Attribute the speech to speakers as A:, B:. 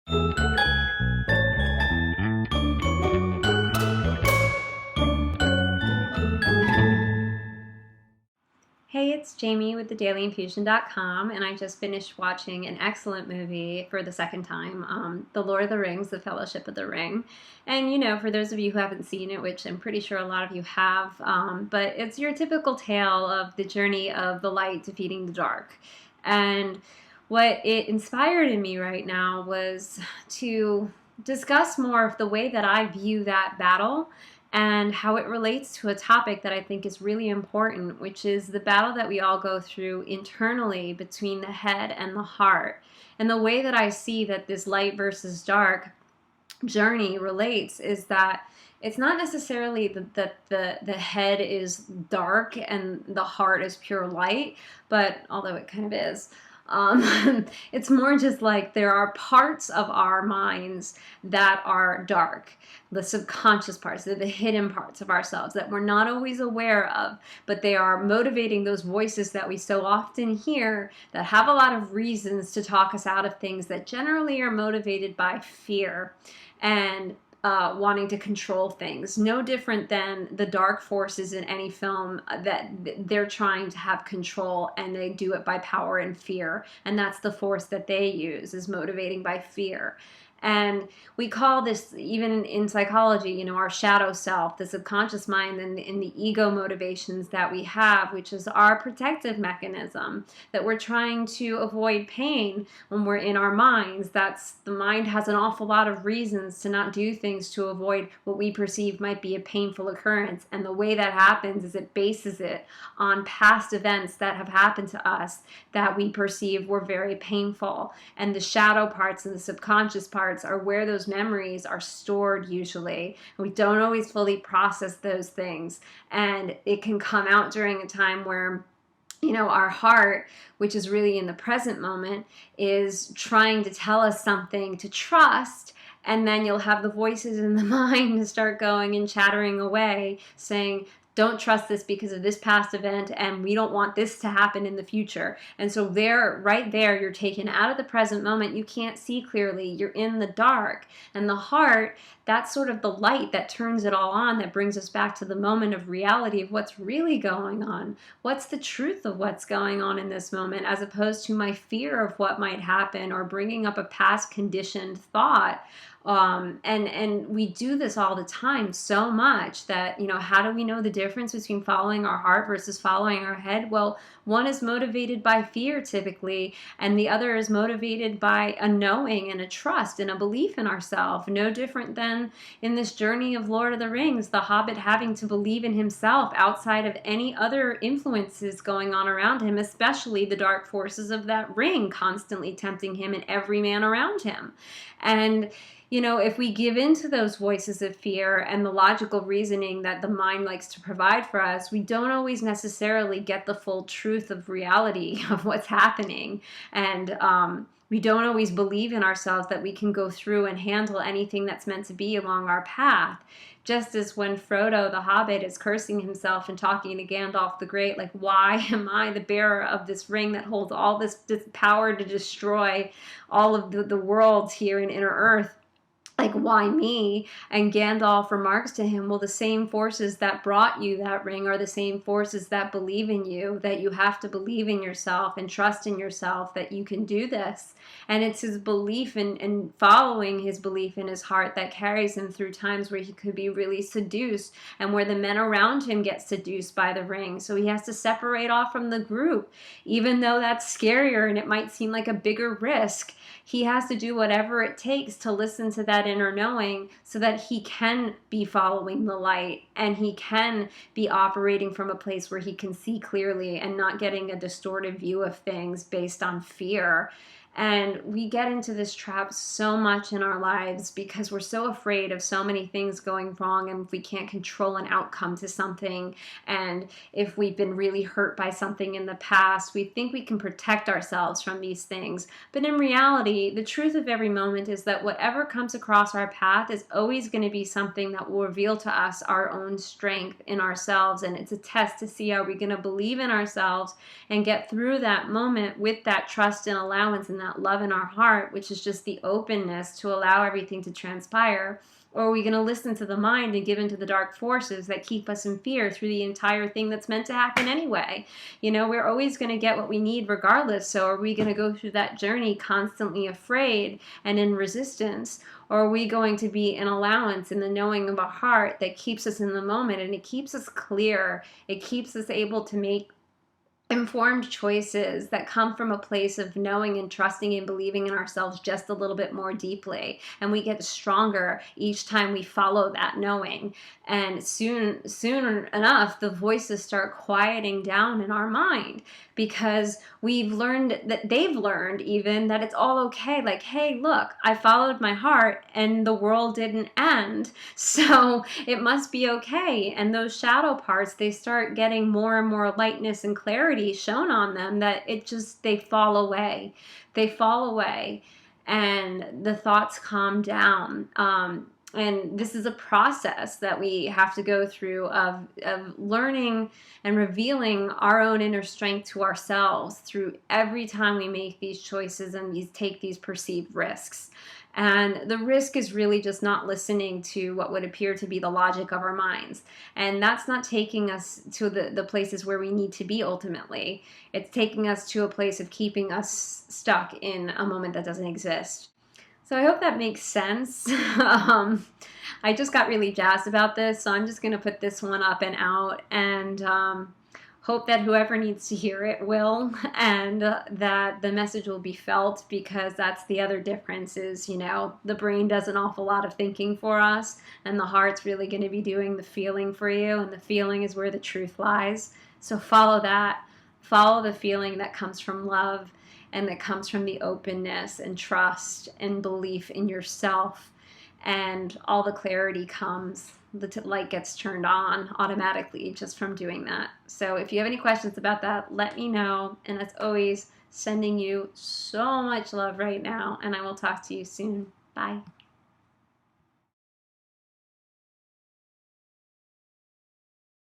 A: Hey, it's Jamie with thedailyinfusion.com, and I just finished watching an excellent movie for the second time, The Lord of the Rings, The Fellowship of the Ring. And, for those of you who haven't seen it, which I'm pretty sure a lot of you have, but it's your typical tale of the journey of the light defeating the dark. And what it inspired in me right now was to discuss more of the way that I view that battle and how it relates to a topic that I think is really important, which is the battle that we all go through internally between the head and the heart. And the way that I see that this light versus dark journey relates is that it's not necessarily that the head is dark and the heart is pure light, but although it kind of is. It's more just like there are parts of our minds that are dark, the subconscious parts, the hidden parts of ourselves that we're not always aware of, but they are motivating those voices that we so often hear that have a lot of reasons to talk us out of things that generally are motivated by fear and wanting to control things. No different than the dark forces in any film that they're trying to have control, and they do it by power and fear. And that's the force that they use, is motivating by fear. And we call this, even in psychology, our shadow self, the subconscious mind, and the ego motivations that we have, which is our protective mechanism, that we're trying to avoid pain when we're in our minds. The mind has an awful lot of reasons to not do things to avoid what we perceive might be a painful occurrence. And the way that happens is it bases it on past events that have happened to us that we perceive were very painful. And the shadow parts and the subconscious parts are where those memories are stored usually. We don't always fully process those things, and it can come out during a time where our heart, which is really in the present moment, is trying to tell us something to trust. And then you'll have the voices in the mind to start going and chattering away, saying, don't trust this because of this past event, and we don't want this to happen in the future. And so right there, you're taken out of the present moment. You can't see clearly. You're in the dark. And the heart, that's sort of the light that turns it all on, that brings us back to the moment of reality of what's really going on. What's the truth of what's going on in this moment, as opposed to my fear of what might happen or bringing up a past conditioned thought. And we do this all the time so much that, how do we know the difference between following our heart versus following our head? Well, one is motivated by fear typically, and the other is motivated by a knowing and a trust and a belief in ourselves. No different than in this journey of Lord of the Rings, the Hobbit having to believe in himself outside of any other influences going on around him, especially the dark forces of that ring constantly tempting him and every man around him. And if we give in to those voices of fear and the logical reasoning that the mind likes to provide for us, we don't always necessarily get the full truth of reality of what's happening. And we don't always believe in ourselves that we can go through and handle anything that's meant to be along our path. Just as when Frodo the Hobbit is cursing himself and talking to Gandalf the Great, like, why am I the bearer of this ring that holds all this power to destroy all of the worlds here in Inner-Earth? Like, why me? And Gandalf remarks to him, well, the same forces that brought you that ring are the same forces that believe in you, that you have to believe in yourself and trust in yourself that you can do this. And it's his belief in following his belief in his heart that carries him through times where he could be really seduced and where the men around him get seduced by the ring. So he has to separate off from the group, even though that's scarier and it might seem like a bigger risk. He has to do whatever it takes to listen to that inner knowing so that he can be following the light and he can be operating from a place where he can see clearly and not getting a distorted view of things based on fear. And we get into this trap so much in our lives because we're so afraid of so many things going wrong, and if we can't control an outcome to something, and if we've been really hurt by something in the past, we think we can protect ourselves from these things. But in reality, the truth of every moment is that whatever comes across our path is always going to be something that will reveal to us our own strength in ourselves, and it's a test to see, are we going to believe in ourselves and get through that moment with that trust and allowance and that that love in our heart, which is just the openness to allow everything to transpire? Or are we going to listen to the mind and give into the dark forces that keep us in fear through the entire thing that's meant to happen anyway? You know, we're always going to get what we need regardless. So are we going to go through that journey constantly afraid and in resistance? Or are we going to be an allowance in the knowing of a heart that keeps us in the moment, and it keeps us clear? It keeps us able to make informed choices that come from a place of knowing and trusting and believing in ourselves just a little bit more deeply. And we get stronger each time we follow that knowing. And soon enough, the voices start quieting down in our mind, because we've learned that, they've learned even, that it's all okay. Like, hey, look, I followed my heart and the world didn't end, so it must be okay. And those shadow parts, they start getting more and more lightness and clarity shown on them, that they fall away. They fall away, and the thoughts calm down. And this is a process that we have to go through of learning and revealing our own inner strength to ourselves through every time we make these choices and take these perceived risks. And the risk is really just not listening to what would appear to be the logic of our minds. And that's not taking us to the places where we need to be ultimately. It's taking us to a place of keeping us stuck in a moment that doesn't exist. So I hope that makes sense. I just got really jazzed about this, so I'm just going to put this one up and out, and hope that whoever needs to hear it will, and that the message will be felt, because that's the other difference is, you know, the brain does an awful lot of thinking for us, and the heart's really going to be doing the feeling for you, and the feeling is where the truth lies. So follow that. Follow the feeling that comes from love, and that comes from the openness and trust and belief in yourself, and all the clarity comes. The light gets turned on automatically just from doing that. So if you have any questions about that, let me know. And as always, sending you so much love right now, and I will talk to you soon. Bye.